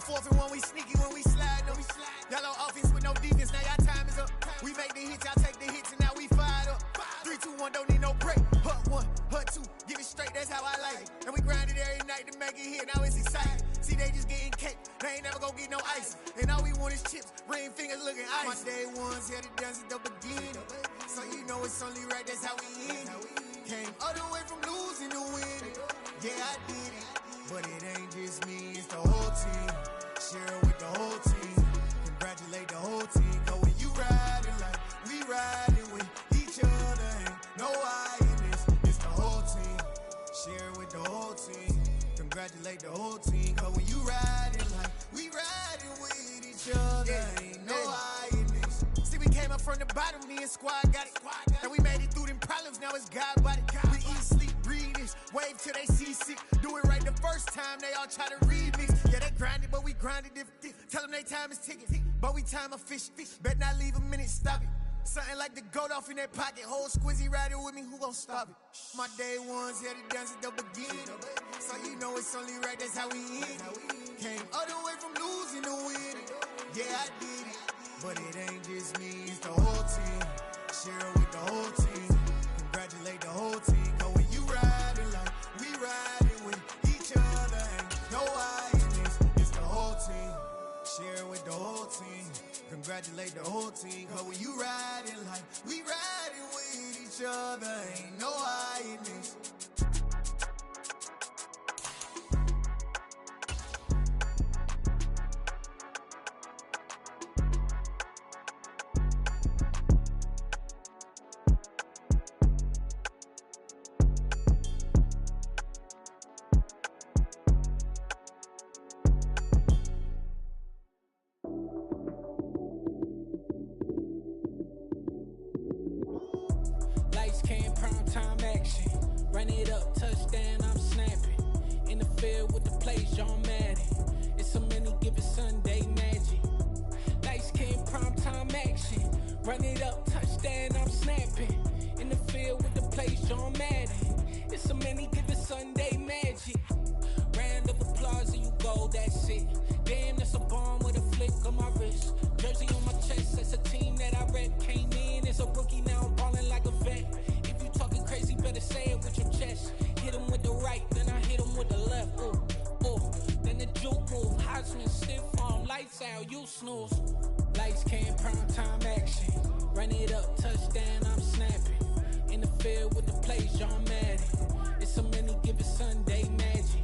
4th and 1, we sneaky when we slide. Yellow offense with no defense, now y'all time is up. We make the hits, y'all take the hits, and now we fired up. 3, 2, 1, don't need no break. Hut 1, hut 2, give it straight, that's how I like it. And we grind it every night to make it hit, now it's exciting. See, they just getting cake, they ain't never gonna get no ice. And all we want is chips, ring fingers looking ice. My day ones here to dance at the beginning. So you know it's only right, that's how we end it. Came all the way from losing to winning. Yeah, I did it, but it ain't just me, it's the whole team. Share it with the whole team. Congratulate the whole team. Cause when you riding like we riding with each other, ain't no I in this, it's the whole team. Share it with the whole team. Congratulate the whole team. Cause when you riding like we riding with each other, ain't no I in this. See, we came up from the bottom, me and squad got it. And we made it through them problems, now it's God body. We eat, sleep, breathe this, wave till they see sick. Do it right the first time, they all try to remix. Yeah, they grinded, but we grinded different. Tell them they time is ticking, but we time a fish. Bet not leave a minute, stop it. Something like the goat off in that pocket. Whole squizzy riding with me, who gon' stop it? My day ones here to dance at the beginning. So you know it's only right, that's how we end it. Came all the way from losing to winning. Yeah, I did it, but it ain't just me, it's the whole team. Share it with the whole team. Congratulate the whole team. Cause when you riding like we riding with each other, ain't no I in this, it's the whole team. Share it with the whole team. Congratulate the whole team. Cause when you riding like we riding with each other, ain't no I in this. Run it up, touchdown, I'm snapping. In the field with the plays, John Madden. It's a many given Sunday magic. Lights came prime time action. Run it up, touchdown, I'm snapping. In the field with the plays, John Madden. It's a many given Sunday magic. Round of applause and you go, that's it. Damn, that's a bomb with a flick on my wrist. Jersey on my chest, that's a team that I rep. Came in as a rookie, now I'm ballin' like a vet. Talking crazy, better say it with your chest. Hit him with the right, then I hit him with the left. Ooh, ooh. Then the juke move. Heisman stiff arm, lights out, you snooze. Lights came prime time action. Run it up, touchdown, I'm snapping. In the field with the plays, John Madden. It's a many given Sunday magic.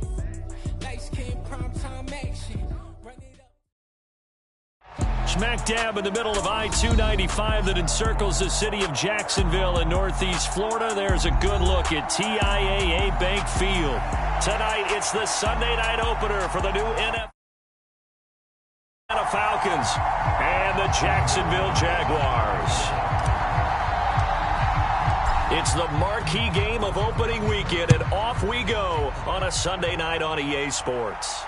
Lights came prime time action. Run it up. Smack dab in the middle of I-295 that encircles the city of Jacksonville in northeast Florida. There's a good look at TIAA Bank Field. Tonight, it's the Sunday night opener for the new NFL Falcons and the Jacksonville Jaguars. It's the marquee game of opening weekend, and off we go on a Sunday night on EA Sports.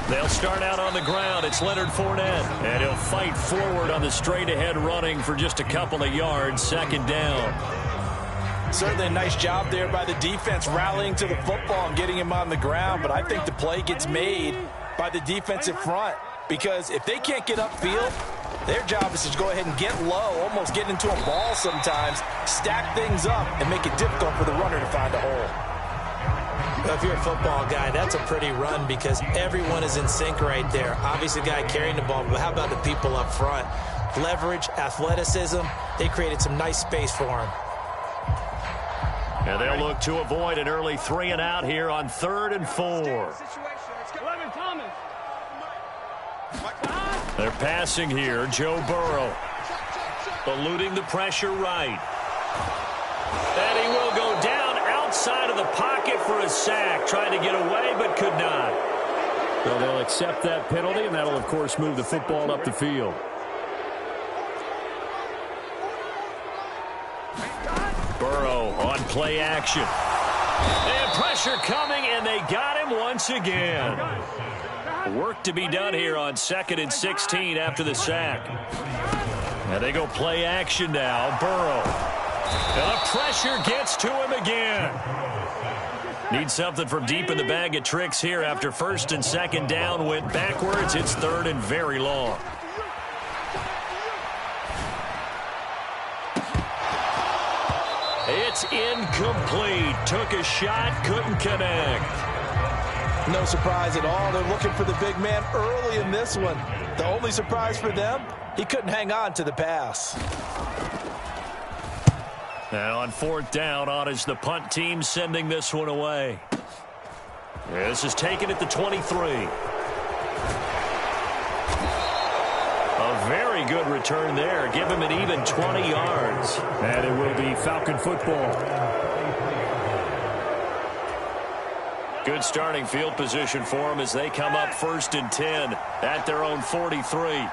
They'll start out on the ground. It's Leonard Fournette, and he'll fight forward on the straight-ahead running for just a couple of yards. Second down. Certainly a nice job there by the defense, rallying to the football and getting him on the ground. But I think the play gets made by the defensive front, because if they can't get upfield, their job is to go ahead and get low, almost get into a ball sometimes, stack things up, and make it difficult for the runner to find a hole. Well, if you're a football guy, that's a pretty run because everyone is in sync right there. Obviously, the guy carrying the ball, but how about the people up front? Leverage, athleticism, they created some nice space for him. And they'll look to avoid an early 3 and out here on 3rd and 4. They're passing here. Joe Burrow eluding the pressure right. And he will go down outside of the pocket for a sack, trying to get away but could not. So they'll accept that penalty, and that'll, of course, move the football up the field. Burrow on play action. And pressure coming, and they got him once again. Work to be done here on 2nd and 16 after the sack. And they go play action now. Burrow. And the pressure gets to him again. Need something from deep in the bag of tricks here after 1st and 2nd down went backwards. It's 3rd and very long. It's incomplete. Took a shot, couldn't connect. No surprise at all. They're looking for the big man early in this one. The only surprise for them, he couldn't hang on to the pass. And on 4th down, on is the punt team sending this one away. This is taken at the 23. A very good return there. Give him an even 20 yards. And it will be Falcon football. Good starting field position for them as they come up 1st and 10 at their own 43.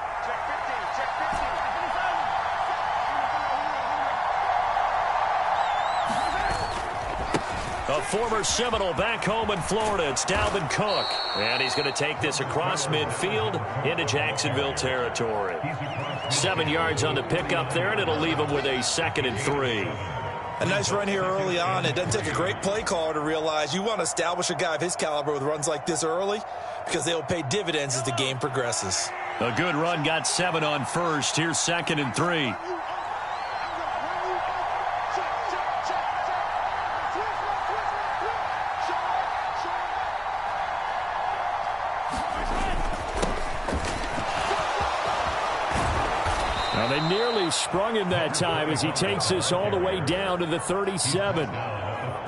A former Seminole back home in Florida. It's Dalvin Cook. And he's going to take this across midfield into Jacksonville territory. 7 yards on the pickup there, and it'll leave him with a 2nd and 3. A nice run here early on. It doesn't take a great play caller to realize you want to establish a guy of his caliber with runs like this early because they will pay dividends as the game progresses. A good run, got 7 on 1st. Here's 2nd and 3. Now they nearly sprung him that time as he takes this all the way down to the 37.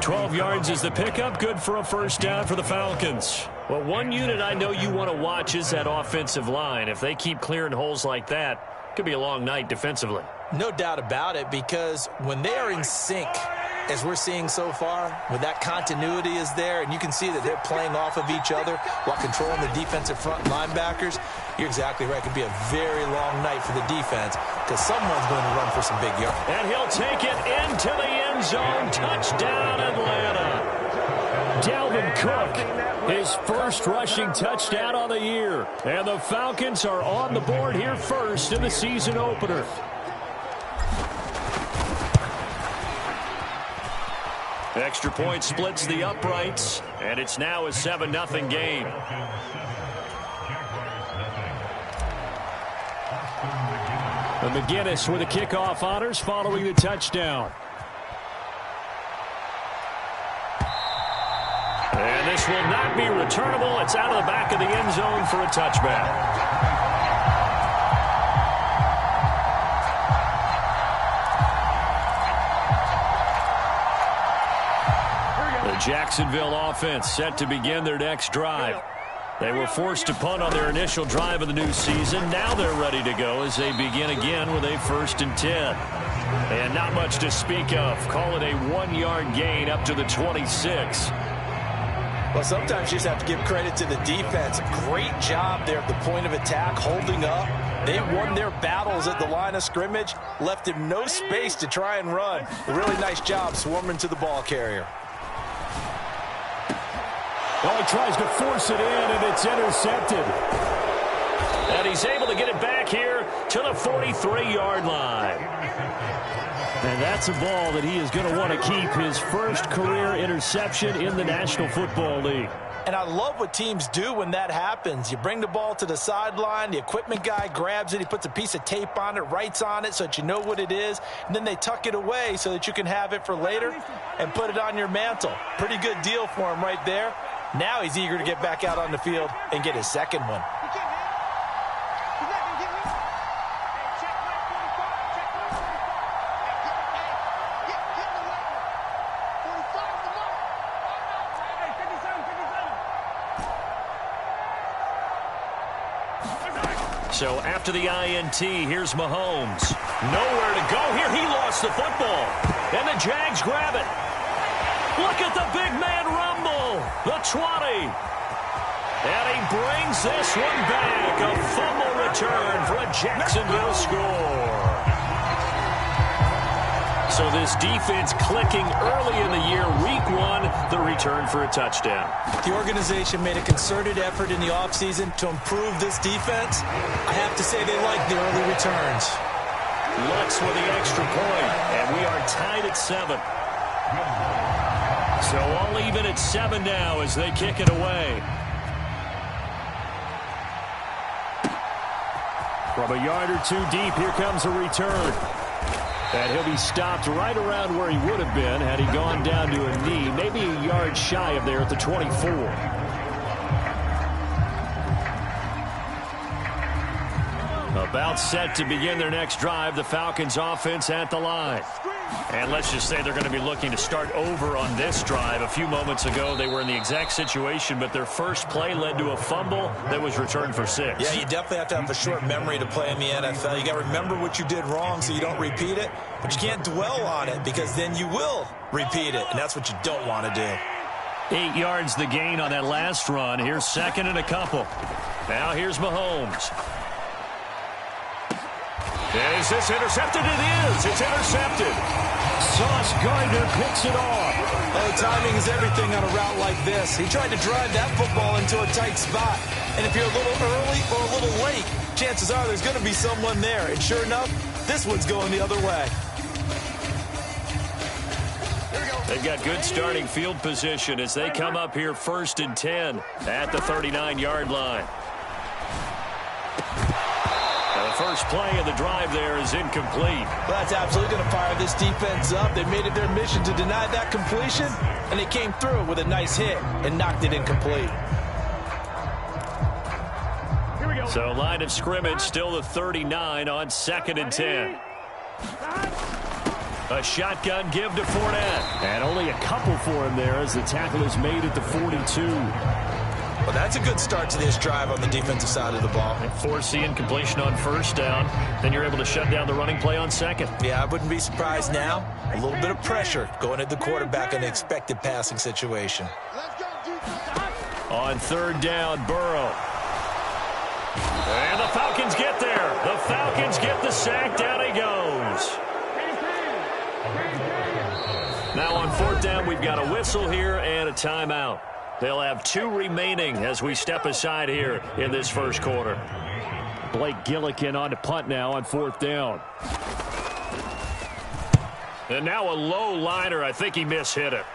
12 yards is the pickup. Good for a 1st down for the Falcons. Well, one unit I know you want to watch is that offensive line. If they keep clearing holes like that, it could be a long night defensively. No doubt about it, because when they are in sync, as we're seeing so far, when that continuity is there, and you can see that they're playing off of each other while controlling the defensive front linebackers, you're exactly right. It could be a very long night for the defense because someone's going to run for some big yards. And he'll take it into the end zone. Touchdown, Atlanta. Dalvin Cook, his first rushing touchdown on the year. And the Falcons are on the board here first in the season opener. Extra point splits the uprights, and it's now a 7-0 game. And McGinnis with the kickoff honors following the touchdown. And this will not be returnable. It's out of the back of the end zone for a touchback. Jacksonville offense set to begin their next drive. They were forced to punt on their initial drive of the new season. Now they're ready to go as they begin again with a 1st and 10. And not much to speak of. Call it a 1-yard gain up to the 26. Well, sometimes you just have to give credit to the defense. Great job there at the point of attack, holding up. They won their battles at the line of scrimmage, left him no space to try and run. A really nice job swarming to the ball carrier. Well, he tries to force it in, and it's intercepted. And he's able to get it back here to the 43-yard line. And that's a ball that he is going to want to keep, his first career interception in the National Football League. And I love what teams do when that happens. You bring the ball to the sideline, the equipment guy grabs it, he puts a piece of tape on it, writes on it so that you know what it is, and then they tuck it away so that you can have it for later and put it on your mantle. Pretty good deal for him right there. Now he's eager to get back out on the field and get his second one. So after the INT, here's Mahomes. Nowhere to go here. He lost the football. And the Jags grab it. Look at the big man rumble. the 20. And he brings this one back. A fumble return for a Jacksonville score. So this defense clicking early in the year, week 1, the return for a touchdown. The organization made a concerted effort in the offseason to improve this defense. I have to say they like the early returns. Lutz with the extra point, and we are tied at 7. So all even at 7 now as they kick it away. From a yard or 2 deep, here comes a return. And he'll be stopped right around where he would have been had he gone down to a knee, maybe a yard shy of there at the 24. About set to begin their next drive, the Falcons offense at the line. And let's just say they're going to be looking to start over on this drive. A few moments ago, they were in the exact situation, but their first play led to a fumble that was returned for 6. Yeah, you definitely have to have a short memory to play in the NFL. You got to remember what you did wrong so you don't repeat it, but you can't dwell on it because then you will repeat it, and that's what you don't want to do. 8 yards the gain on that last run. Here's second and a couple. Now here's Mahomes. Is this intercepted? It is. It's intercepted. Sauce Gardner picks it off. Oh, timing is everything on a route like this. He tried to drive that football into a tight spot. And if you're a little early or a little late, chances are there's going to be someone there. And sure enough, this one's going the other way. They've got good starting field position as they come up here 1st and 10 at the 39-yard line. The first play of the drive there is incomplete. Well, that's absolutely going to fire this defense up. They made it their mission to deny that completion, and they came through with a nice hit and knocked it incomplete. So line of scrimmage still the 39 on 2nd and 10. A shotgun give to Fournette. And only a couple for him there as the tackle is made at the 42. Well, that's a good start to this drive on the defensive side of the ball. Force the incompletion on 1st down. Then you're able to shut down the running play on 2nd. Yeah, I wouldn't be surprised now. A little bit of pressure going at the quarterback in an expected passing situation. On 3rd down, Burrow. And the Falcons get there. The Falcons get the sack. Down he goes. Now on 4th down, we've got a whistle here and a timeout. They'll have 2 remaining as we step aside here in this first quarter. Blake Gillikin on to punt now on 4th down. And now a low liner. I think he mishit it.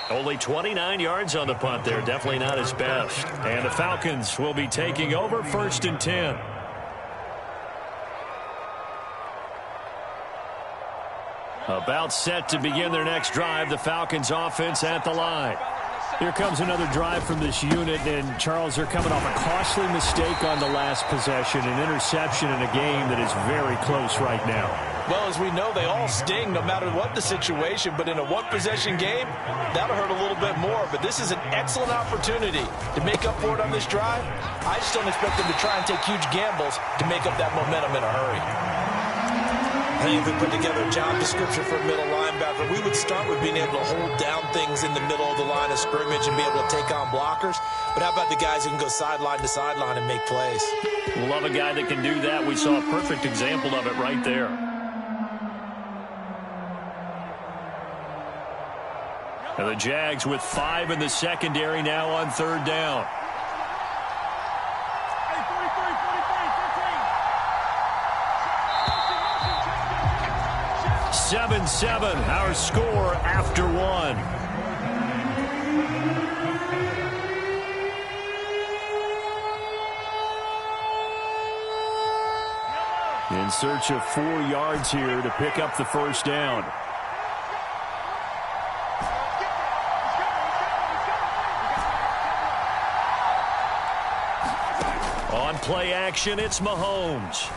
Only 29 yards on the punt there. Definitely not his best. And the Falcons will be taking over 1st and 10. About set to begin their next drive, the Falcons offense at the line. Here comes another drive from this unit, and Charles, they're coming off a costly mistake on the last possession, an interception in a game that is very close right now. Well, as we know, they all sting no matter what the situation, but in a one-possession game, that'll hurt a little bit more. But this is an excellent opportunity to make up for it on this drive. I just don't expect them to try and take huge gambles to make up that momentum in a hurry. I think if we put together a job description for a middle linebacker, we would start with being able to hold down things in the middle of the line of scrimmage and be able to take on blockers. But how about the guys who can go sideline to sideline and make plays? Love a guy that can do that. We saw a perfect example of it right there. And the Jags with 5 in the secondary now on 3rd down. 7-7, our score after 1. In search of 4 yards here to pick up the 1st down. On play action, it's Mahomes.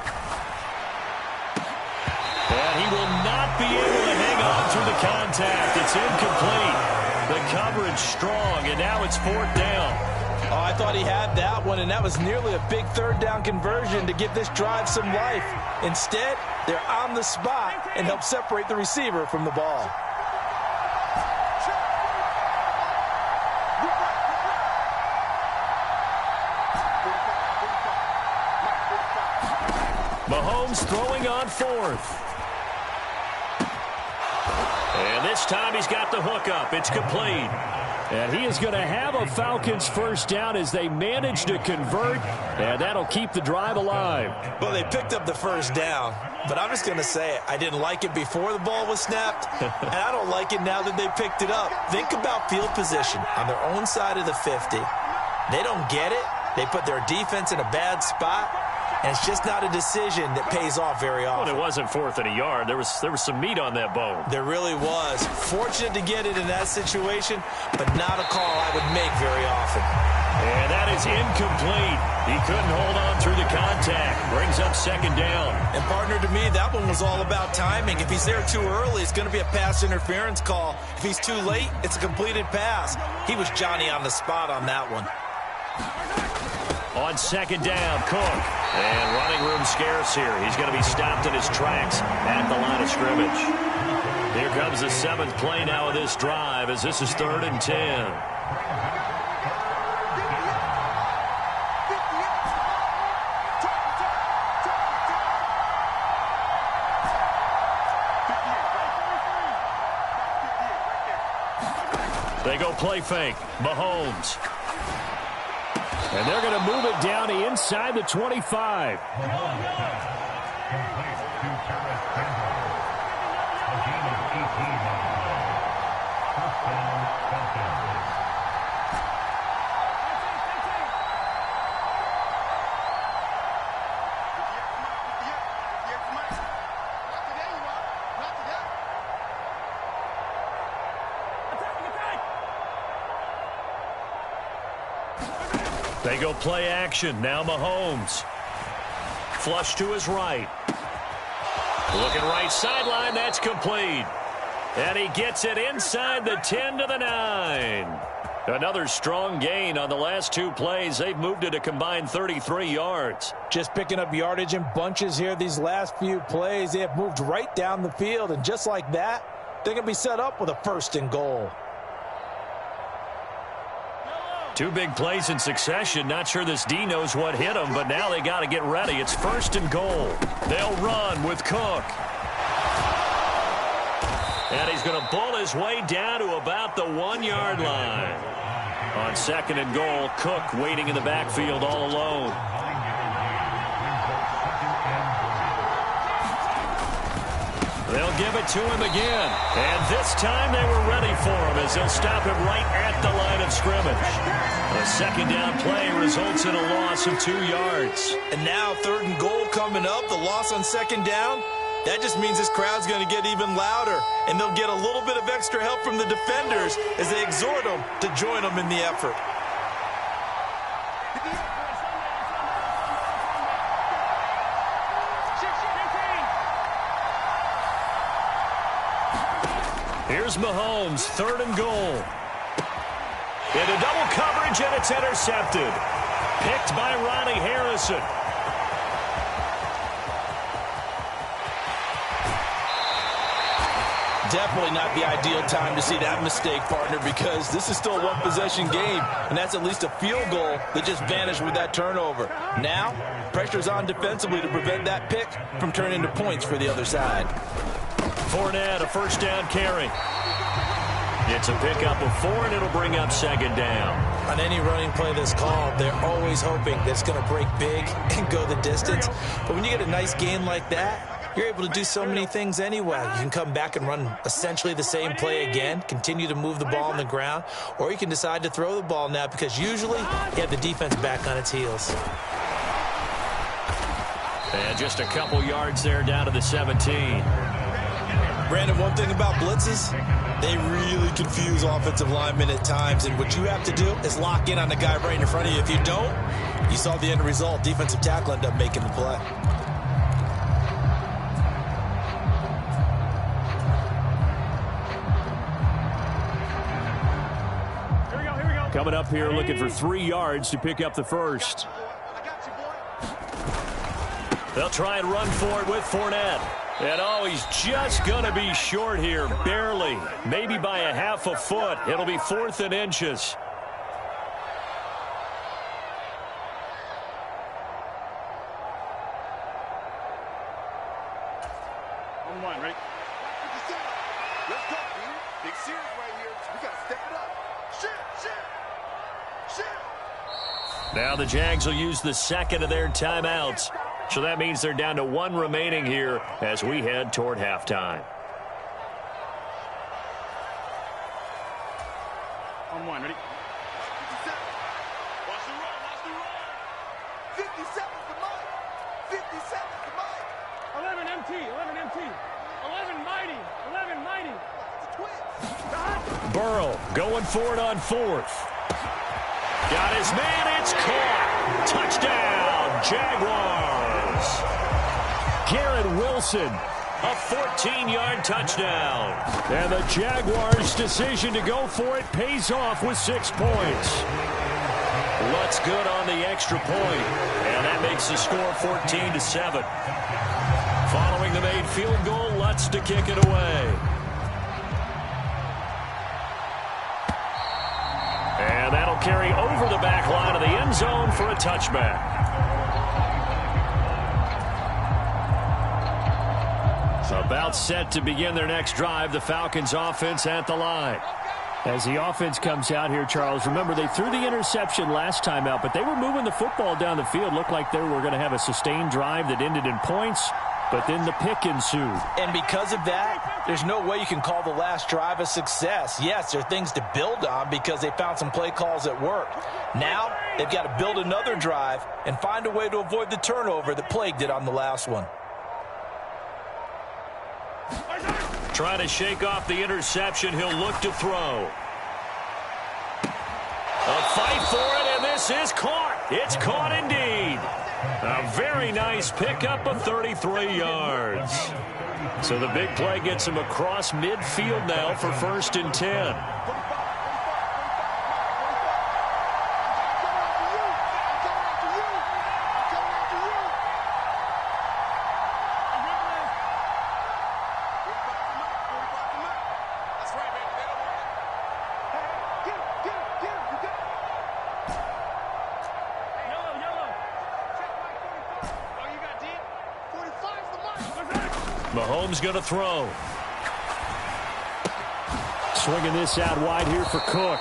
And he will not be able to hang on through the contact. It's incomplete. The coverage strong, and now it's 4th down. Oh, I thought he had that one, and that was nearly a big 3rd down conversion to give this drive some life. Instead, they're on the spot and help separate the receiver from the ball. Mahomes throwing on fourth. And this time he's got the hook up. It's complete. And he is going to have a Falcons first down as they manage to convert, and that'll keep the drive alive. Well, they picked up the first down, but I'm just going to say I didn't like it before the ball was snapped, and I don't like it now that they picked it up. Think about field position on their own side of the 50. They don't get it. They put their defense in a bad spot, and it's just not a decision that pays off very often. Well, it wasn't fourth and a yard. There was some meat on that bone. There really was. Fortunate to get it in that situation, but not a call I would make very often. And that is incomplete. He couldn't hold on through the contact. Brings up second down. And, partner, to me, that one was all about timing. If he's there too early, it's going to be a pass interference call. If he's too late, it's a completed pass. He was Johnny on the spot on that one. On second down, Cook. And running room scarce here. He's going to be stopped in his tracks at the line of scrimmage. Here comes the 7th play now of this drive as this is 3rd and 10. They go play fake. Mahomes. And they're going to move it down inside the 25. They go play action. Now Mahomes. Flush to his right. Looking right sideline. That's complete. And he gets it inside the 10 to the 9. Another strong gain on the last 2 plays. They've moved it a combined 33 yards. Just picking up yardage in bunches here these last few plays. They have moved right down the field. And just like that, they're going to be set up with a 1st and goal. 2 big plays in succession. Not sure this D knows what hit him, but now they got to get ready. It's 1st and goal. They'll run with Cook. And he's going to bull his way down to about the 1-yard line. On 2nd and goal, Cook waiting in the backfield all alone. They'll give it to him again. And this time they were ready for him as they'll stop him right at the line of scrimmage. A 2nd down play results in a loss of 2 yards. And now 3rd and goal coming up. The loss on 2nd down. That just means this crowd's going to get even louder. And they'll get a little bit of extra help from the defenders as they exhort them to join them in the effort. Here's Mahomes, 3rd and goal. Into double coverage, and it's intercepted. Picked by Ronnie Harrison. Definitely not the ideal time to see that mistake, partner, because this is still a one-possession game, and that's at least a field goal that just vanished with that turnover. Now, pressure's on defensively to prevent that pick from turning into points for the other side. Fournette, a 1st down carry. It's a pickup of 4, and it'll bring up 2nd down. On any running play that's called, they're always hoping that it's going to break big and go the distance. But when you get a nice gain like that, you're able to do so many things anyway. You can come back and run essentially the same play again, continue to move the ball on the ground, or you can decide to throw the ball now because usually you have the defense back on its heels. And just a couple yards there down to the 17. Brandon, one thing about blitzes, they really confuse offensive linemen at times, and what you have to do is lock in on the guy right in front of you. If you don't, you saw the end result. Defensive tackle ended up making the play. Coming up here looking for 3 yards to pick up the 1st. They'll try and run for it with Fournette. And he's just going to be short here, barely. Maybe by a half a foot. It'll be 4th and inches. Now the Jags will use the second of their timeouts. So that means they're down to one remaining here as we head toward halftime. On one, ready? 57. Watch the run, watch the run. 57's the mic. 57's the mic. 11 MT, 11 MT. 11 mighty, 11 mighty. It's a twist. Burrow going for it on fourth. Got his man, it's caught. Touchdown, Jaguars. Garrett Wilson, a 14-yard touchdown. And the Jaguars' decision to go for it pays off with 6 points. Lutz good on the extra point, and that makes the score 14-7. Following the made field goal, Lutz to kick it away. And that'll carry over the back line of the end zone for a touchback. About set to begin their next drive, the Falcons offense at the line. As the offense comes out here, Charles, remember they threw the interception last time out, but they were moving the football down the field. Looked like they were going to have a sustained drive that ended in points, but then the pick ensued. And because of that, there's no way you can call the last drive a success. Yes, there are things to build on because they found some play calls that worked. Now, they've got to build another drive and find a way to avoid the turnover that plagued it on the last one. Trying to shake off the interception, he'll look to throw. A fight for it, and this is caught. It's caught indeed. A very nice pickup of 33 yards. So the big play gets him across midfield now for 1st and 10. Mahomes going to throw. Swinging this out wide here for Cook.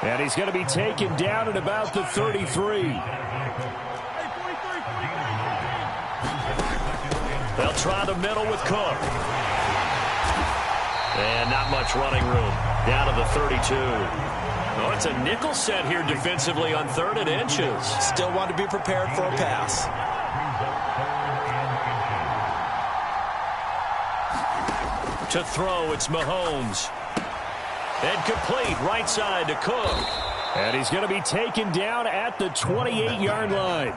And he's going to be taken down at about the 33. They'll try the middle with Cook. And not much running room. Down to the 32. Oh, it's a nickel set here defensively on 3rd and inches. Still want to be prepared for a pass. To throw, it's Mahomes. And complete, right side to Cook. And he's going to be taken down at the 28-yard line.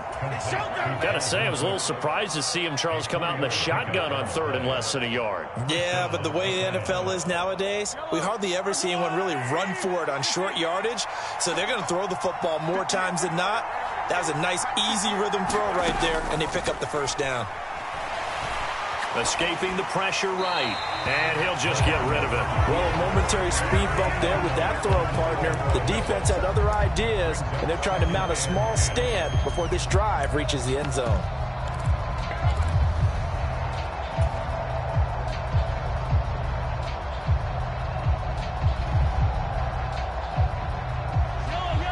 Got to say, I was a little surprised to see him, Charles, come out in the shotgun on 3rd and less than a yard. Yeah, but the way the NFL is nowadays, we hardly ever see anyone really run for it on short yardage. So they're going to throw the football more times than not. That was a nice, easy rhythm throw right there, and they pick up the 1st down. Escaping the pressure right, and he'll just get rid of it. Well, a momentary speed bump there with that throw, partner. The defense had other ideas, and they're trying to mount a small stand before this drive reaches the end zone.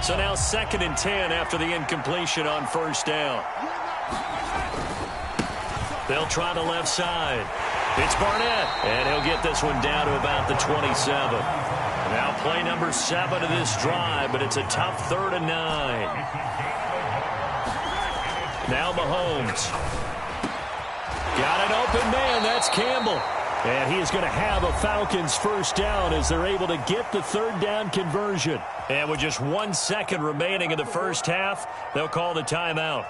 So now 2nd and 10 after the incompletion on 1st down. They'll try the left side. It's Barnett, and he'll get this one down to about the 27. Now play number 7 of this drive, but it's a tough 3rd and 9. Now Mahomes. Got an open man. That's Campbell. And he is going to have a Falcons 1st down as they're able to get the 3rd down conversion. And with just 1 second remaining in the first half, they'll call the timeout.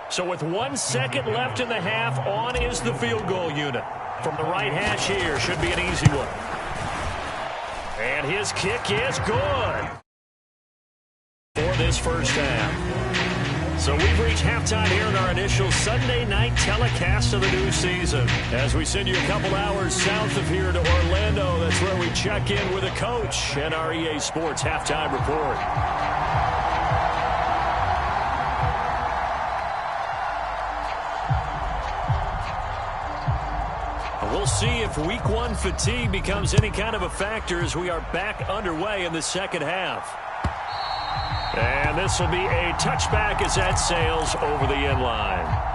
So with 1 second left in the half, on is the field goal unit. From the right hash here, should be an easy one. And his kick is good for this first half. So we've reached halftime here in our initial Sunday night telecast of the new season. As we send you a couple hours south of here to Orlando, that's where we check in with a coach and our EA Sports halftime report. We'll see if week one fatigue becomes any kind of a factor as we are back underway in the second half. And this will be a touchback as that sails over the end line.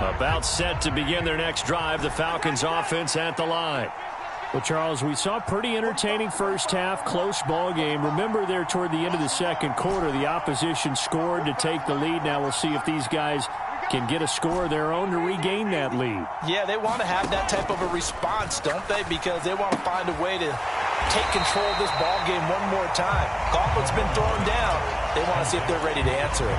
About set to begin their next drive, the Falcons offense at the line. Well, Charles, we saw a pretty entertaining first half, close ball game. Remember there toward the end of the second quarter, the opposition scored to take the lead. Now we'll see if these guys can get a score of their own to regain that lead. Yeah, they want to have that type of a response, don't they? Because they want to find a way to take control of this ball game one more time. Gauntlet's been thrown down. They want to see if they're ready to answer it.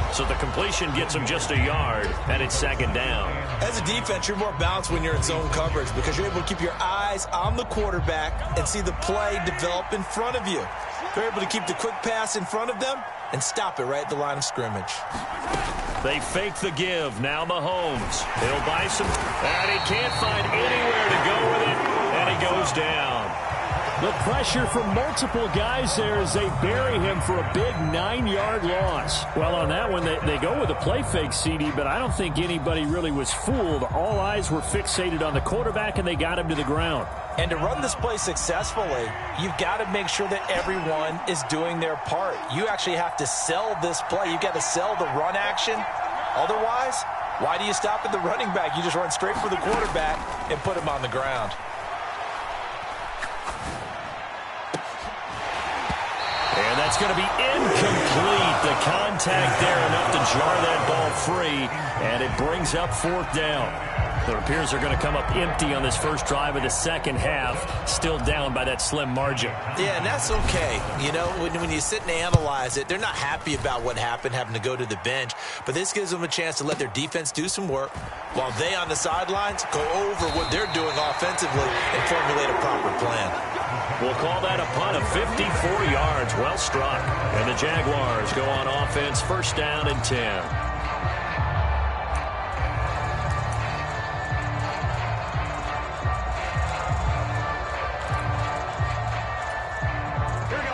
So the completion gets them just a yard, and it's second down. As a defense, you're more balanced when you're in zone coverage because you're able to keep your eyes on the quarterback and see the play develop in front of you. You're able to keep the quick pass in front of them and stop it right at the line of scrimmage. They fake the give. Now Mahomes. He'll buy some, and he can't find anywhere to go with it, and he goes down. The pressure from multiple guys there as they bury him for a big 9-yard loss. Well, on that one, they go with a play fake, CD, but I don't think anybody really was fooled. All eyes were fixated on the quarterback, and they got him to the ground. And to run this play successfully, you've got to make sure that everyone is doing their part. You actually have to sell this play. You've got to sell the run action. Otherwise, why do you stop at the running back? You just run straight for the quarterback and put him on the ground. And that's going to be incomplete. The contact there enough to jar that ball free, and it brings up fourth down. It appears they're going to come up empty on this first drive of the second half, still down by that slim margin. Yeah, and that's okay. You know, when you sit and analyze it, they're not happy about what happened, having to go to the bench, but this gives them a chance to let their defense do some work while they on the sidelines go over what they're doing offensively and formulate a proper plan. We'll call that a punt of 54 yards. Well struck. And the Jaguars go on offense, first down and 10.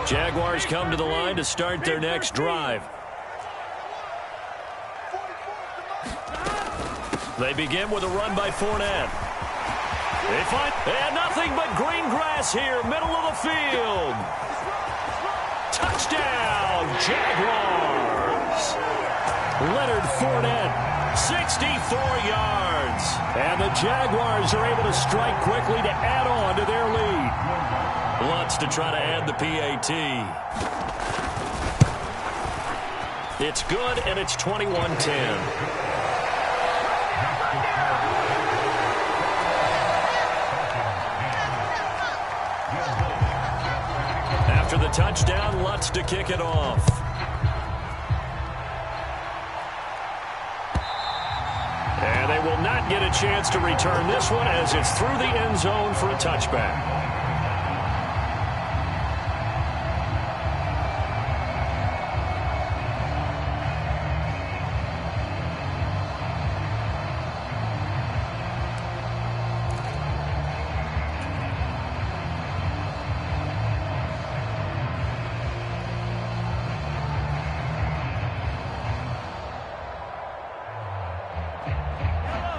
Jaguars come to the line to start their next drive. They begin with a run by Fournette. They find nothing but green grass here, middle of the field. Touchdown, Jaguars. Leonard Fournette, 64 yards. And the Jaguars are able to strike quickly to add on to their lead. Lutz to try to add the PAT. It's good, and it's 21-10. After the touchdown, Lutz to kick it off. And they will not get a chance to return this one as it's through the end zone for a touchback.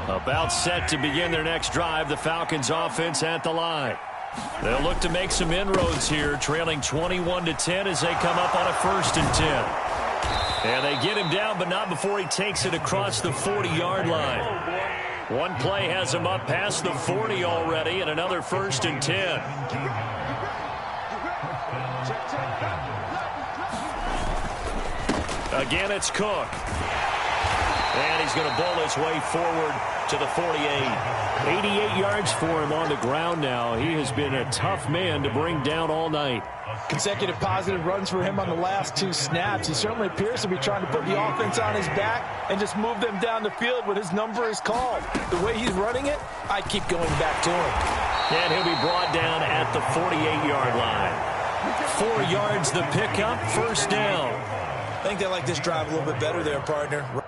About set to begin their next drive, the Falcons offense at the line. They'll look to make some inroads here, trailing 21-10 as they come up on a 1st and 10. And they get him down, but not before he takes it across the 40-yard line. One play has him up past the 40 already, and another 1st and 10. Again, it's Cook. And he's going to bowl his way forward to the 48. 88 yards for him on the ground now. He has been a tough man to bring down all night. Consecutive positive runs for him on the last 2 snaps. He certainly appears to be trying to put the offense on his back and just move them down the field when his number is called. The way he's running it, I keep going back to him. And he'll be brought down at the 48-yard line. 4 yards the pickup, first down. I think they like this drive a little bit better there, partner.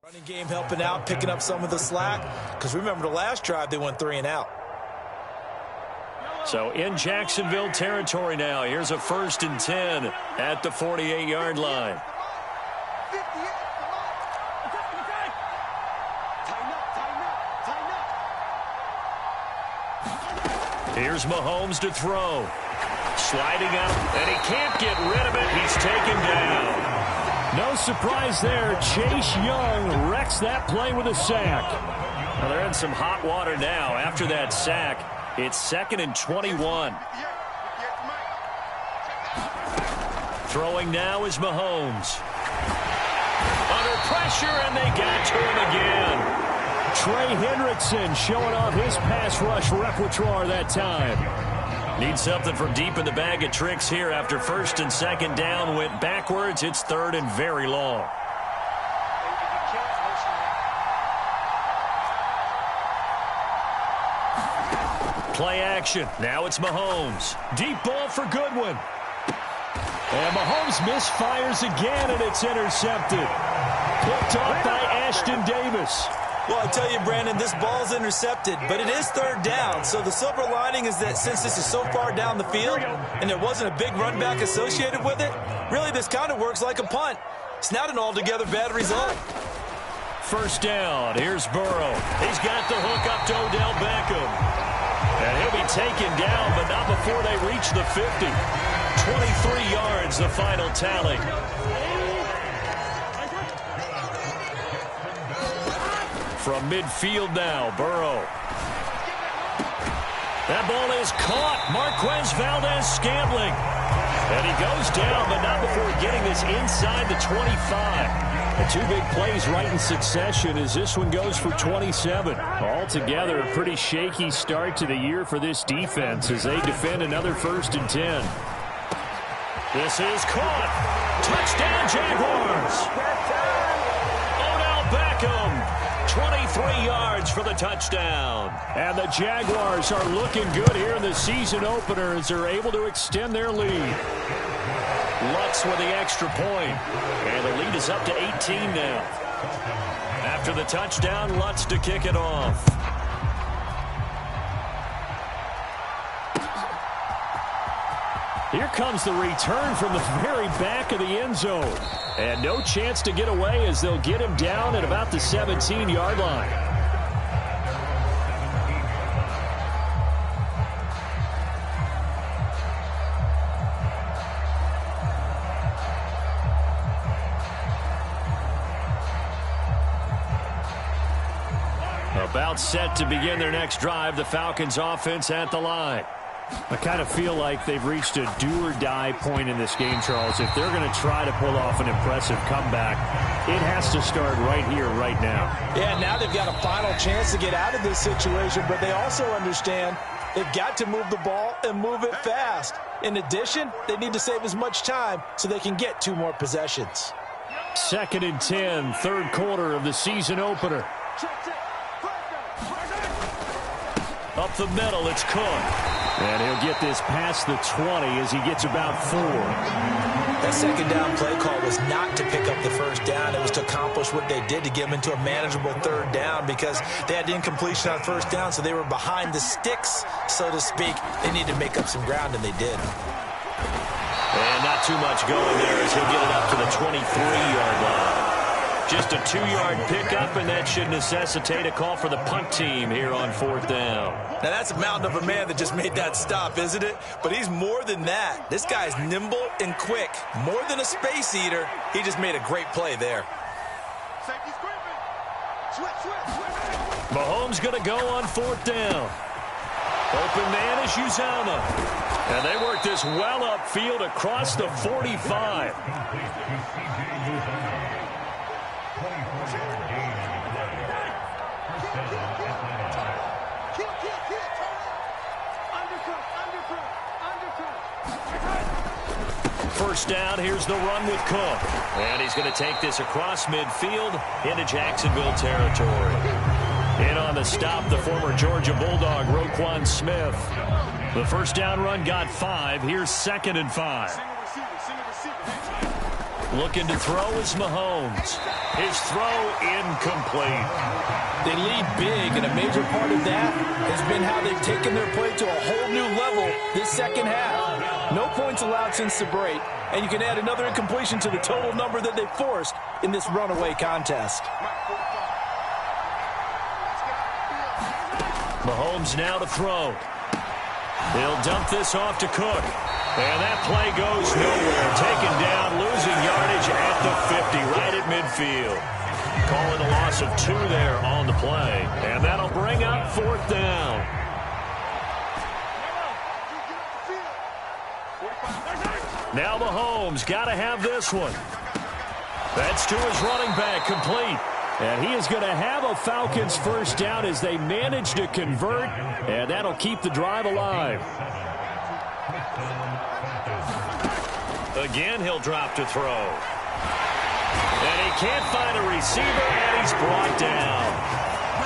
Running game helping out, picking up some of the slack. Because remember the last drive, they went 3 and out. So in Jacksonville territory now. Here's a 1st and 10 at the 48-yard line. Here's Mahomes to throw. Sliding out, and he can't get rid of it. He's taken down. No surprise there. Chase Young wrecks that play with a sack. Well, they're in some hot water now after that sack. It's 2nd and 21. Throwing now is Mahomes. Under pressure, and they got to him again. Trey Hendrickson showing off his pass rush repertoire that time. Need something from deep in the bag of tricks here after 1st and 2nd down went backwards. It's 3rd and very long. Play action. Now it's Mahomes. Deep ball for Goodwin. And Mahomes misfires again, and it's intercepted. Picked off by Ashton Davis. Well, I tell you, Brandon, this ball's intercepted, but it is 3rd down. So the silver lining is that since this is so far down the field and there wasn't a big run back associated with it, really this kind of works like a punt. It's not an altogether bad result. 1st down. Here's Burrow. He's got the hook up to Odell Beckham. And he'll be taken down, but not before they reach the 50. 23 yards, the final tally. From midfield now, Burrow. That ball is caught. Marquez Valdez-Scantling. And he goes down, but not before getting this inside the 25. The 2 big plays right in succession as this one goes for 27. Altogether, a pretty shaky start to the year for this defense as they defend another 1st and 10. This is caught. Touchdown, Jaguars. Odell Beckham. 23 yards for the touchdown. And the Jaguars are looking good here in the season opener as they're able to extend their lead. Lutz with the extra point. And the lead is up to 18 now. After the touchdown, Lutz to kick it off. Here comes the return from the very back of the end zone. And no chance to get away as they'll get him down at about the 17-yard line. About set to begin their next drive, the Falcons offense at the line. I kind of feel like they've reached a do-or-die point in this game, Charles. If they're going to try to pull off an impressive comeback, it has to start right here, right now. Yeah, now they've got a final chance to get out of this situation, but they also understand they've got to move the ball and move it fast. In addition, they need to save as much time so they can get 2 more possessions. 2nd and 10, 3rd quarter of the season opener. Up the middle, it's Cook. And he'll get this past the 20 as he gets about 4. That 2nd down play call was not to pick up the 1st down. It was to accomplish what they did to get them into a manageable 3rd down because they had incompletion on 1st down, so they were behind the sticks, so to speak. They needed to make up some ground, and they did. And not too much going there as he'll get it up to the 23-yard line. Just a 2-yard pickup, and that should necessitate a call for the punt team here on 4th down. Now, that's a mountain of a man that just made that stop, isn't it? But he's more than that. This guy's nimble and quick. More than a space eater. He just made a great play there. Mahomes going to go on 4th down. Open man is Uzama. And they work this well upfield across the 45. First down, here's the run with Cook. And he's going to take this across midfield into Jacksonville territory. In on the stop, the former Georgia Bulldog, Roquan Smith. The first down run got 5. Here's 2nd and 5. Looking to throw is Mahomes. His throw incomplete. They lead big, and a major part of that has been how they've taken their play to a whole new level this second half. No points allowed since the break, and you can add another incompletion to the total number that they forced in this runaway contest. Mahomes now to throw. He'll dump this off to Cook. And that play goes nowhere. Taken down, losing yardage at the 50, right at midfield. Call it a loss of 2 there on the play. And that'll bring up 4th down. Now Mahomes got to have this one. That's to his running back, complete. And he is going to have a Falcons first down as they manage to convert, and that'll keep the drive alive. Again, he'll drop to throw. And he can't find a receiver, and he's brought down.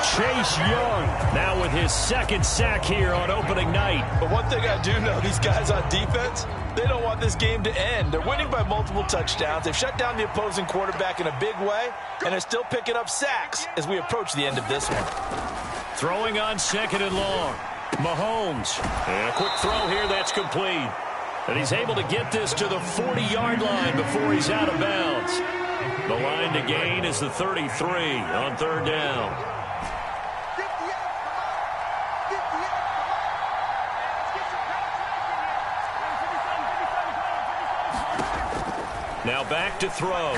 Chase Young now with his 2nd sack here on opening night. But one thing I do know, these guys on defense, they don't want this game to end. They're winning by multiple touchdowns. They've shut down the opposing quarterback in a big way, and they're still picking up sacks as we approach the end of this one. Throwing on 2nd and long. Mahomes. And a quick throw here that's complete. And he's able to get this to the 40-yard line before he's out of bounds. The line to gain is the 33 on 3rd down. Now back to throw.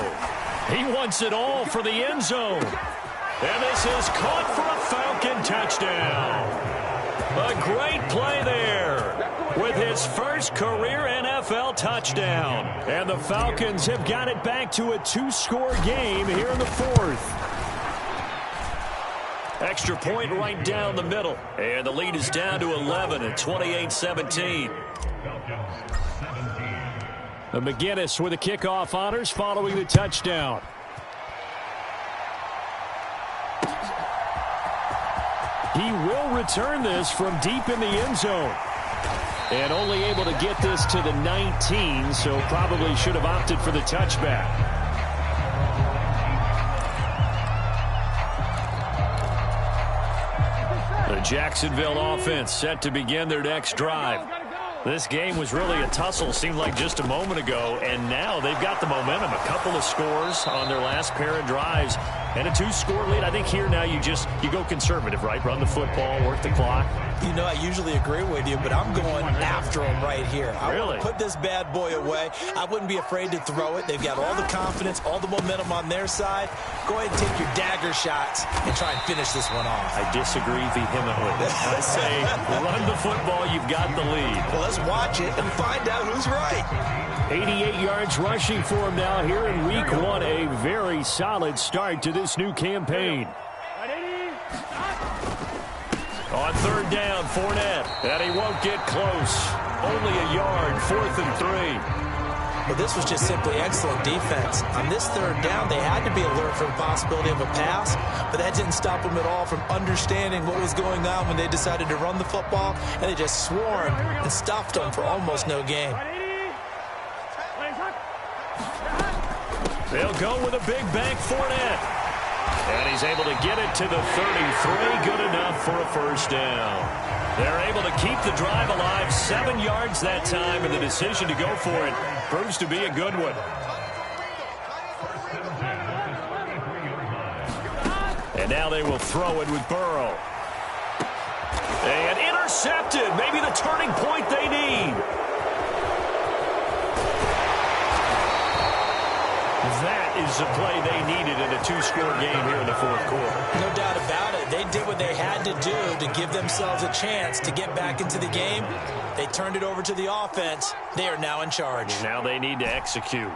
He wants it all for the end zone. And this is caught for a Falcon touchdown. A great play there with his first career NFL touchdown. And the Falcons have got it back to a 2-score game here in the 4th. Extra point right down the middle. And the lead is down to 11 at 28-17. McGinnis with the kickoff honors following the touchdown. He will return this from deep in the end zone. And only able to get this to the 19, so probably should have opted for the touchback. The Jacksonville offense set to begin their next drive. This game was really a tussle, seemed like just a moment ago, and now they've got the momentum. A couple of scores on their last pair of drives and a 2-score lead. I think here now you go conservative, right? Run the football, work the clock. You know, I usually agree with you, but I'm going after him right here. I want to put this bad boy away. I wouldn't be afraid to throw it. They've got all the confidence, all the momentum on their side. Go ahead and take your dagger shots and try and finish this one off. I disagree vehemently. I say run the football, you've got the lead. Well, let's watch it and find out who's right. 88 yards rushing for him now here in week 1. A very solid start to this new campaign. On 3rd down, Fournette. And he won't get close. Only a yard, 4th and 3. Well, this was just simply excellent defense. On this 3rd down, they had to be alert for the possibility of a pass, but that didn't stop them at all from understanding what was going on when they decided to run the football, and they just swarmed and stuffed them for almost no gain. They'll go with a big bank Fournette. And he's able to get it to the 33. Good enough for a first down. They're able to keep the drive alive. 7 yards that time, and the decision to go for it proves to be a good one. And now they will throw it with Burrow. And intercepted. Maybe the turning point they need. That is the play they needed in a two-score game here in the fourth quarter. No doubt about it. They did what they had to do to give themselves a chance to get back into the game. They turned it over to the offense. They are now in charge. Now they need to execute.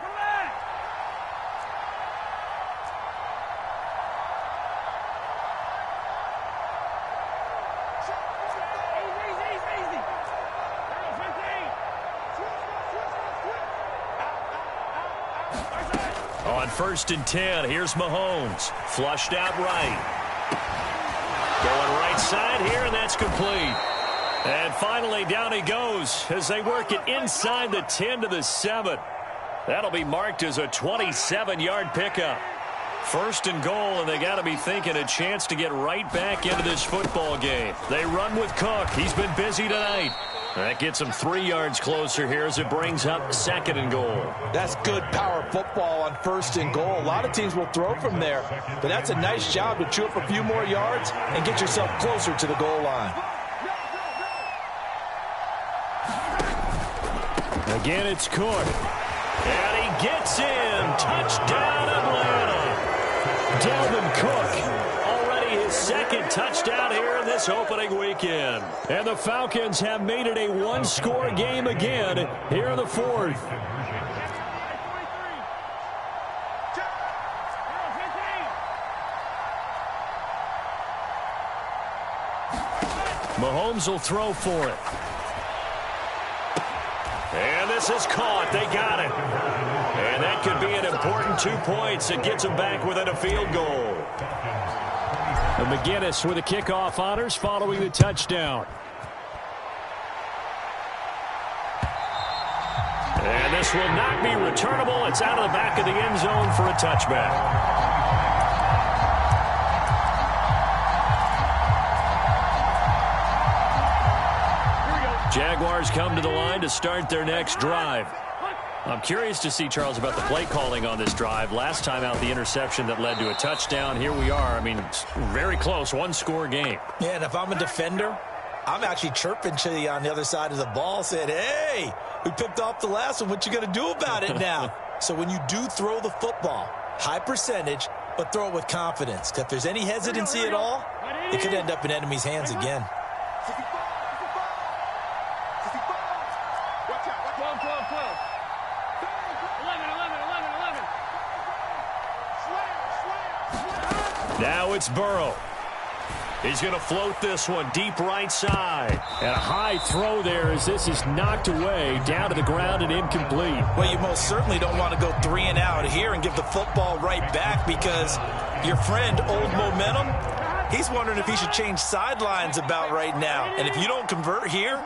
On 1st and 10, here's Mahomes. Flushed out right. Going right side here, and that's complete. And finally, down he goes as they work it inside the 10 to the 7. That'll be marked as a 27-yard pickup. 1st and goal, and they got to be thinking a chance to get right back into this football game. They run with Cook. He's been busy tonight. That gets them 3 yards closer here as it brings up 2nd and goal. That's good power football on 1st and goal. A lot of teams will throw from there, but that's a nice job to chew up a few more yards and get yourself closer to the goal line. Again, it's Cook. And he gets in. Touchdown, Atlanta. Dalvin Cook. His 2nd touchdown here in this opening weekend. And the Falcons have made it a one-score game again here in the 4th. Mahomes will throw for it. And this is caught. They got it. And that could be an important 2 points. It gets them back within a field goal. And McGinnis with the kickoff honors following the touchdown. And this will not be returnable. It's out of the back of the end zone for a touchback. Jaguars come to the line to start their next drive. I'm curious to see, Charles, about the play calling on this drive. Last time out, the interception that led to a touchdown. Here we are. I mean, it's very close, one-score game. Yeah, and if I'm a defender, I'm actually chirping to you on the other side of the ball, saying, hey, we picked off the last one. What you going to do about it now? So when you do throw the football, high percentage, but throw it with confidence. Because if there's any hesitancy at all, it could end up in enemy's hands again. Now it's Burrow. He's going to float this one deep right side. And a high throw there as this is knocked away down to the ground and incomplete. Well, you most certainly don't want to go 3 and out here and give the football right back because your friend, Old Momentum, he's wondering if he should change sidelines about right now. And if you don't convert here,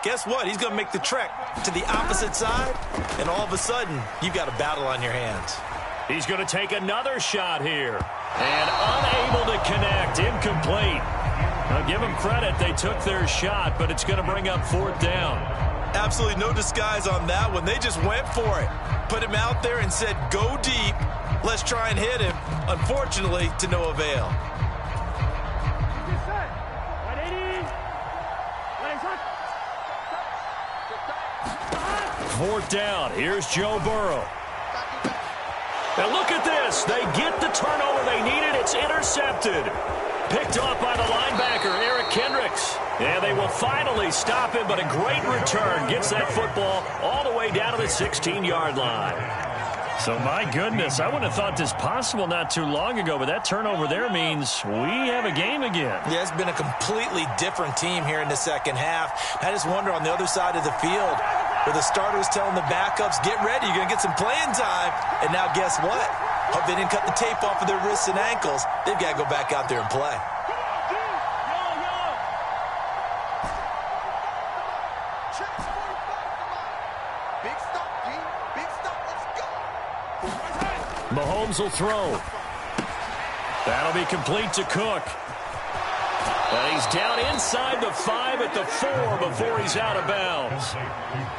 guess what? He's going to make the trek to the opposite side, and all of a sudden, you've got a battle on your hands. He's going to take another shot here. And unable to connect. Incomplete. Now give them credit. They took their shot, but it's going to bring up 4th down. Absolutely no disguise on that one. They just went for it. Put him out there and said, go deep. Let's try and hit him. Unfortunately, to no avail. 4th down. Here's Joe Burrow. Now look at this. They get the turnover they needed. It's intercepted. Picked off by the linebacker, Eric Kendricks. And they will finally stop him, but a great return. Gets that football all the way down to the 16-yard line. So, my goodness, I wouldn't have thought this possible not too long ago, but that turnover there means we have a game again. Yeah, it's been a completely different team here in the second half. I just wonder on the other side of the field, where the starters telling the backups, get ready, you're going to get some playing time. And now guess what? Hope they didn't cut the tape off of their wrists and ankles. They've got to go back out there and play. Mahomes will throw. That'll be complete to Cook. And he's down inside the 5 at the 4 before he's out of bounds.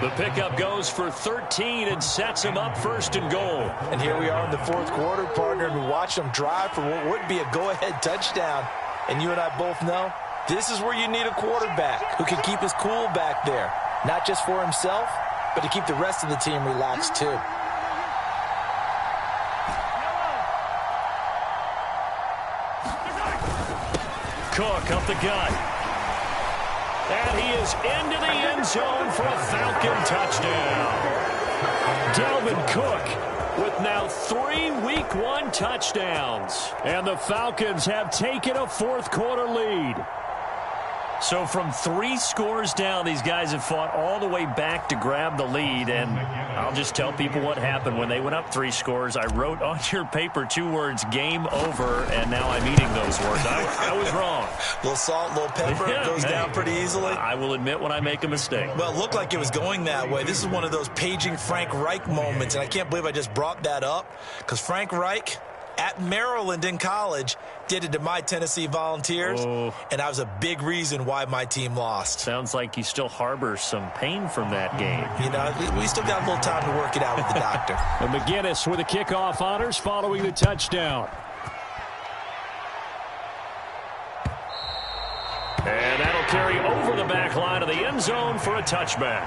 The pickup goes for 13 and sets him up first and goal. And here we are in the fourth quarter, partner, and we watch them drive for what would be a go-ahead touchdown. And you and I both know this is where you need a quarterback who can keep his cool back there. Not just for himself, but to keep the rest of the team relaxed too. Cook up the gut. And he is into the end zone for a Falcon touchdown. Dalvin Cook with now 3 Week 1 touchdowns. And the Falcons have taken a fourth quarter lead. So from 3 scores down, these guys have fought all the way back to grab the lead. And I'll just tell people what happened when they went up 3 scores. I wrote on your paper 2 words, game over, and now I'm eating those words. I was wrong. A little salt, a little pepper, it goes down pretty easily. I will admit when I make a mistake. Well, it looked like it was going that way. This is one of those paging Frank Reich moments, and I can't believe I just brought that up, because Frank Reich at Maryland in college did it to my Tennessee Volunteers, and that was a big reason why my team lost. Sounds like you still harbor some pain from that game. You know, we still got a little time to work it out with the doctor. And McGinnis with the kickoff honors following the touchdown. And that'll carry over the back line of the end zone for a touchback.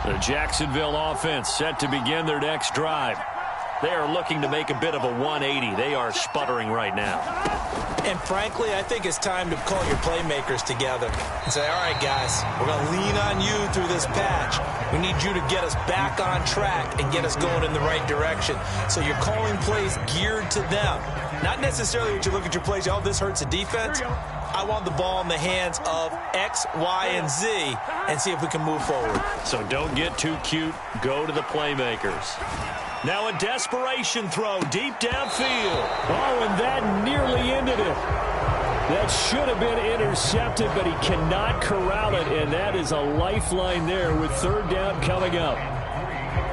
The Jacksonville offense set to begin their next drive. They are looking to make a bit of a 180. They are sputtering right now. And frankly, I think it's time to call your playmakers together and say, all right, guys, we're going to lean on you through this patch. We need you to get us back on track and get us going in the right direction. So you're calling plays geared to them. Not necessarily what you look at your plays, oh, this hurts the defense. I want the ball in the hands of X, Y, and Z and see if we can move forward. So don't get too cute. Go to the playmakers. Now a desperation throw deep downfield. Oh, and that nearly ended it. That should have been intercepted, but he cannot corral it, and that is a lifeline there with third down coming up.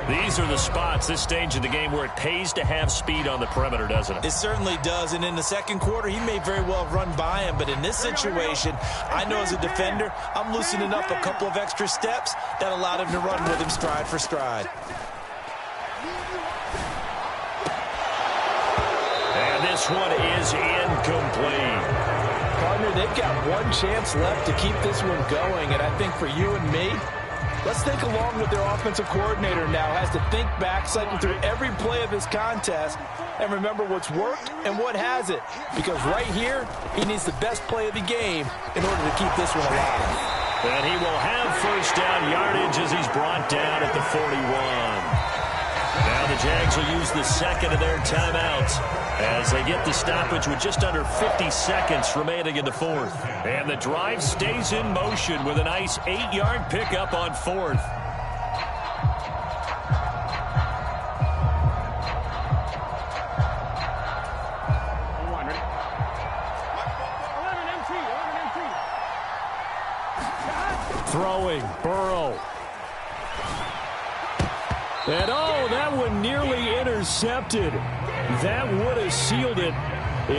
These are the spots, this stage of the game, where it pays to have speed on the perimeter, doesn't it? It certainly does, and in the second quarter, he may very well run by him, but in this situation, I know as a defender, I'm loosening up a couple of extra steps that allowed him to run with him stride for stride. And this one is incomplete. Partner, they've got one chance left to keep this one going, and I think for you and me, let's think along with their offensive coordinator now. Has to think back, cycle through every play of his contest, and remember what's worked and what hasn't. Because right here, he needs the best play of the game in order to keep this one alive. And he will have first down yardage as he's brought down at the 41. Now the Jags will use the second of their timeouts as they get the stoppage with just under 50 seconds remaining in the fourth. And the drive stays in motion with a nice 8-yard pickup on fourth. Throwing, Burrow. And oh, that one nearly intercepted. That would have sealed it.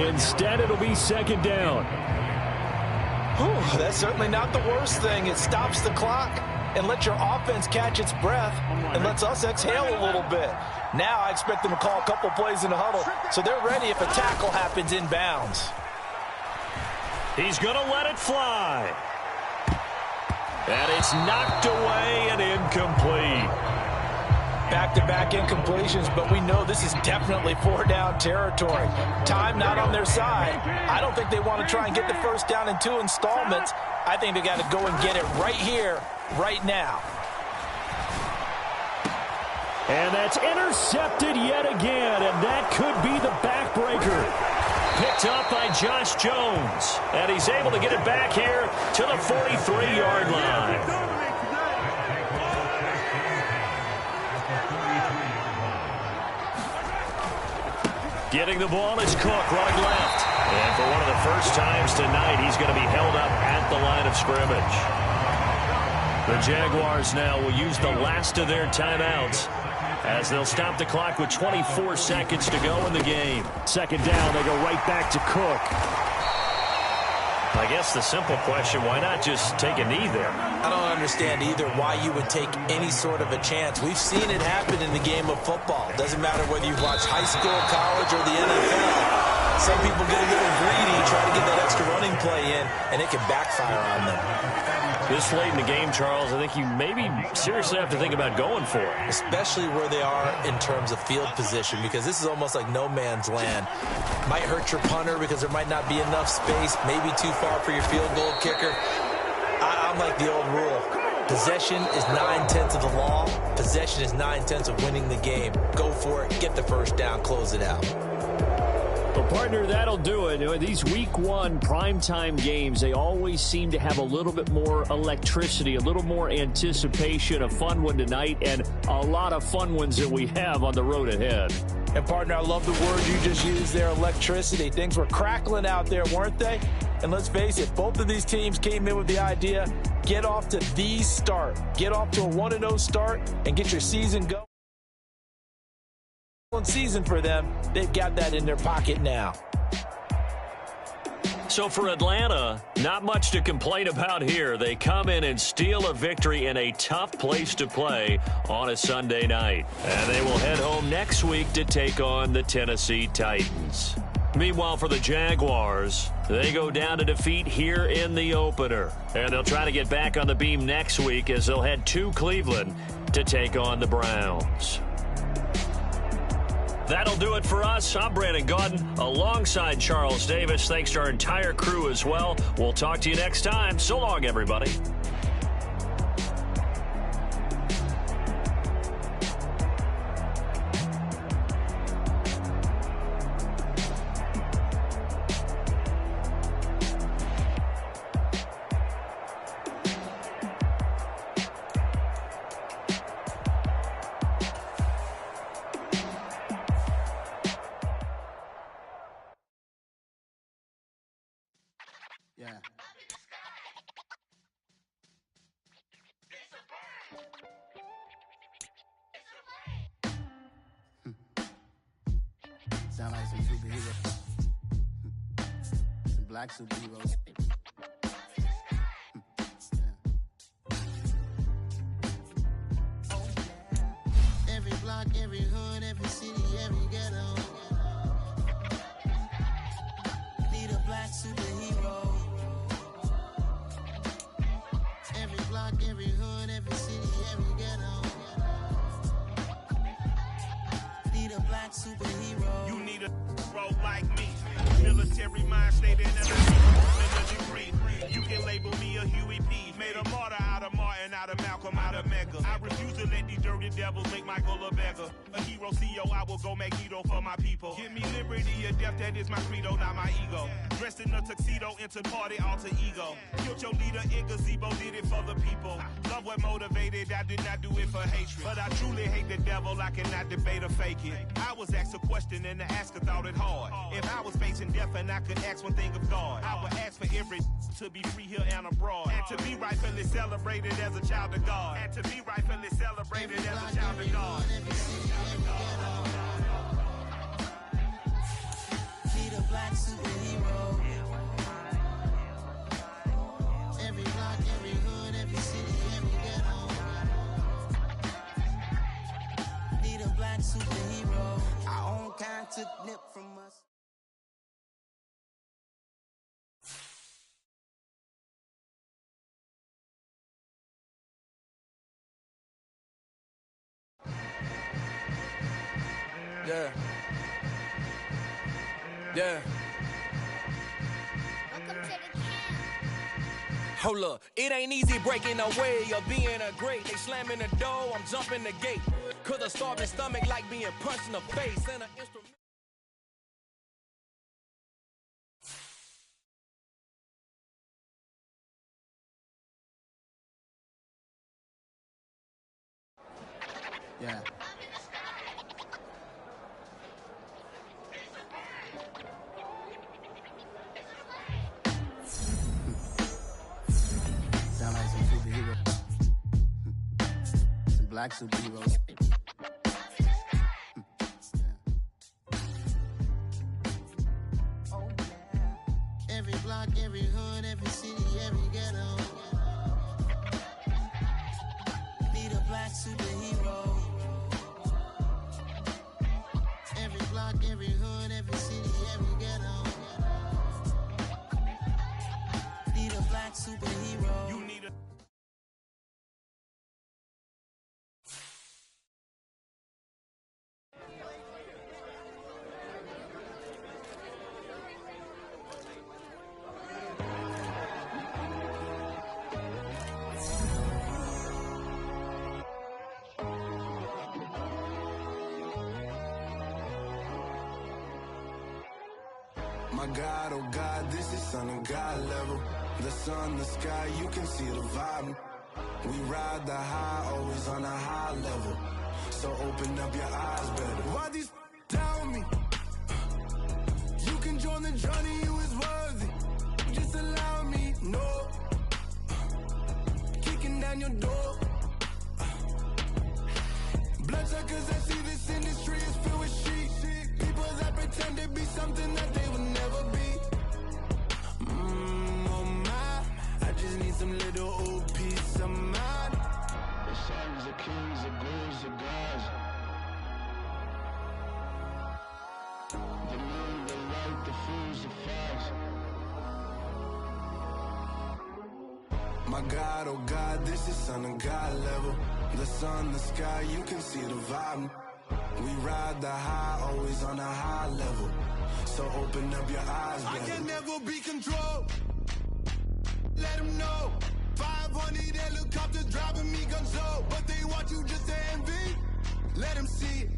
Instead, it'll be second down. Whew, that's certainly not the worst thing. It stops the clock and lets your offense catch its breath and lets us exhale a little bit. Now I expect them to call a couple plays in the huddle so they're ready if a tackle happens inbounds. He's going to let it fly. And it's knocked away and incomplete. Back-to-back incompletions, but we know this is definitely four-down territory. Time not on their side. I don't think they want to try and get the first down in 2 installments. I think they got to go and get it right here, right now. And that's intercepted yet again, and that could be the backbreaker. Picked up by Josh Jones, and he's able to get it back here to the 43-yard line. Getting the ball is Cook, running left. And for one of the first times tonight, he's going to be held up at the line of scrimmage. The Jaguars now will use the last of their timeouts as they'll stop the clock with 24 seconds to go in the game. Second down, they go right back to Cook. I guess the simple question, why not just take a knee there? I don't understand either why you would take any sort of a chance. We've seen it happen in the game of football. Doesn't matter whether you've watched high school, college, or the NFL. Some people get a little greedy, try to get that extra running play in, and it can backfire on them. This late in the game, Charles, I think you maybe seriously have to think about going for it. Especially where they are in terms of field position, because this is almost like no man's land. Might hurt your punter because there might not be enough space, maybe too far for your field goal kicker. I'm like the old rule. Possession is 9/10 of the law. Possession is 9/10 of winning the game. Go for it, get the first down, close it out. Well, partner, that'll do it. These week one primetime games, they always seem to have a little bit more electricity, a little more anticipation. A fun one tonight, and a lot of fun ones that we have on the road ahead. And, partner, I love the word you just used there, electricity. Things were crackling out there, weren't they? And let's face it, both of these teams came in with the idea, get off to the start. Get off to a 1-0 start and get your season going. Season for them, they've got that in their pocket now. So for Atlanta, not much to complain about here. They come in and steal a victory in a tough place to play on a Sunday night. And they will head home next week to take on the Tennessee Titans. Meanwhile, for the Jaguars, they go down to defeat here in the opener. And they'll try to get back on the beam next week as they'll head to Cleveland to take on the Browns. That'll do it for us. I'm Brandon Gaudin alongside Charles Davis. Thanks to our entire crew as well. We'll talk to you next time. So long, everybody. Yeah. Sound like some superheroes. Some black superheroes. Every block, every hood, every city, every ghetto. Need a black superhero. Every block, every hood, every city, every ghetto. Need a black superhero. You need a role like me. Military mind state in a degree. You can label me a Huey P. Made a martyr out of Martin, out of Malcolm, out of Mega. I refuse to let these dirty devils make Michael a beggar. A hero CEO, I will go Magneto for my people. Give me liberty or death, that is my credo, not my ego. Dressed in a tuxedo, into party, alter ego. Killed your leader in gazebo, did it for the people. Love what motivated, I did not do it for hatred. But I truly hate the devil, I cannot debate or fake it. I was asked a question and the asker thought it hard. If I was facing death and I could ask one thing of God, I would ask for every to be free here and abroad. And to be rightfully celebrated as a child of God. And to be rightfully celebrated as a child of God. Need a black superhero. Every block, every hood, every city, every ghetto. Need a black superhero. Our own kind took nip from us. Yeah. Yeah. Hold up, it ain't easy breaking away or being a great. They slamming the door, I'm jumping the gate. Cause a starving stomach like being punched in the face. And an instrument. Yeah. Sound like some superheroes. Some black superheroes. block, every hood, every city, every ghetto. Need a black superhero. Every block, every hood, every city, every ghetto. Need a black superhero. You need a My God, oh God, this is Son of God level. The sun, the sky, you can see the vibe. We ride the high, always on a high level. So open up your eyes better. Why these doubt me? You can join the journey, you is worthy. Just allow me, no. Kicking down your door. Bloodsuckers, I see this industry is filled with sheep. People that pretend to be something that they will never be. Oh my, I just need some little old peace of mind. The sons of kings, the gurus of gods. The moon, the light, the fools, the facts. My God, oh God, this is Son of God level. The sun, the sky, you can see the vibe. We ride the high, always on a high level. So open up your eyes, baby. I can never be controlled. Let them know. 500 helicopters driving me gonzo. But they want you just to envy. Let them see it.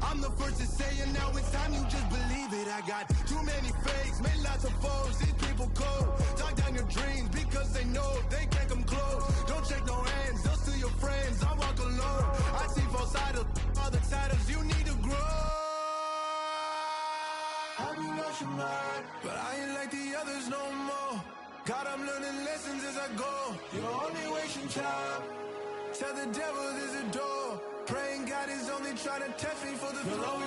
I'm the first to say it, now it's time you just believe it. I got too many fakes, made lots of foes. These people cold. Talk down your dreams because they know they can't come close. Don't shake no hands, those to your friends. I walk alone. I see false idols, other titles. You need to grow. Have you lost your mind? But I ain't like the others no more. God, I'm learning lessons as I go. You're only wasting time. Tell the devil there's a door. Praying God is only trying to test me for the flow.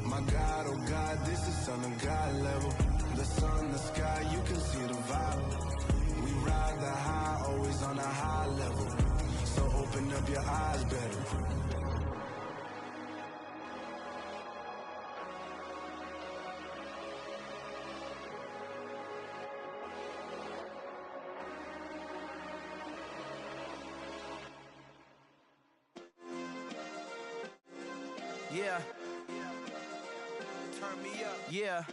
My God, oh God, this is Son of God level. The sun, the sky, you can see the vibe. We ride the high, always on a high level. So open up your eyes better. Yeah. Turn me up. Yeah.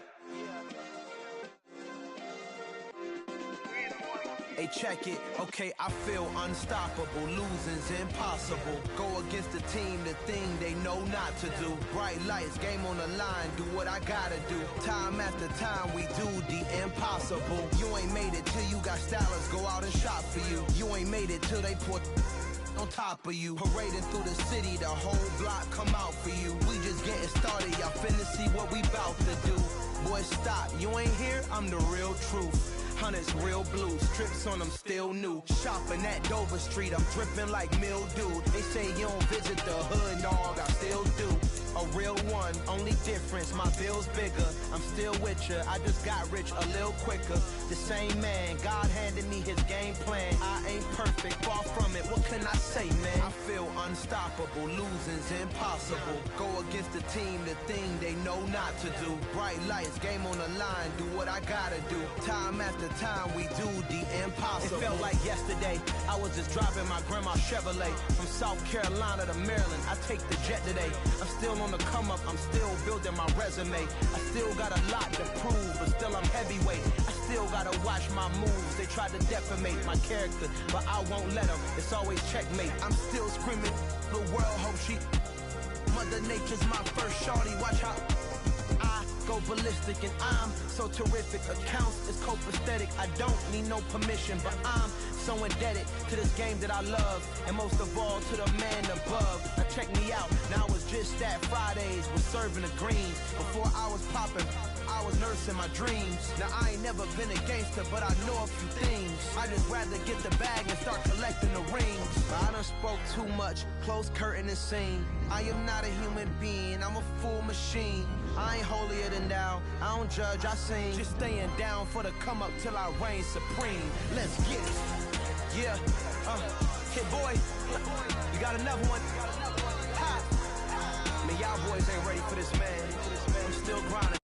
Hey, check it. Okay, I feel unstoppable. Losing's impossible. Go against the team, the thing they know not to do. Bright lights, game on the line. Do what I gotta do. Time after time, we do the impossible. You ain't made it till you got stylers. Go out and shop for you. You ain't made it till they put on top of you. Parading through the city, the whole block come out for you. We just getting started, y'all finna see what we bout to do. Boy, stop, you ain't here, I'm the real truth. Hunters, real blue, strips on them still new. Shopping at Dover Street, I'm dripping like mildew. They say you don't visit the hood, dog, I still do. A real one, only difference, my bill's bigger. I'm still with ya, I just got rich a little quicker. The same man, God handed me his game plan. I ain't perfect, far from it, what can I say, man? I feel unstoppable, losing's impossible. Go against the team, the thing they know not to do. Bright lights, game on the line, do what I gotta do. Time after time, we do the impossible. It felt like yesterday, I was just driving my grandma's Chevrolet. From South Carolina to Maryland, I take the jet today. I'm still on the come up, I'm still building my resume. I still got a lot to prove, but still I'm heavyweight. I still gotta watch my moves. They try to defamate my character, but I won't let them. It's always checkmate. I'm still screaming, the world hope she. Mother Nature's my first shorty, watch how I go ballistic and I'm so terrific. Accounts is copacetic, I don't need no permission, but I'm so indebted to this game that I love, and most of all to the man above. Now check me out, now it's just that Fridays was serving the greens. Before I was popping, I I was nursing my dreams. Now I ain't never been a gangster, but I know a few things. I just rather get the bag and start collecting the rings. But I done spoke too much, close curtain and scene. I am not a human being, I'm a full machine. I ain't holier than thou, I don't judge, I sing. Just staying down for the come up till I reign supreme. Let's get it. Yeah, Kid Boy, you got another one. Ha! Man, y'all boys ain't ready for this, man. I'm still grinding.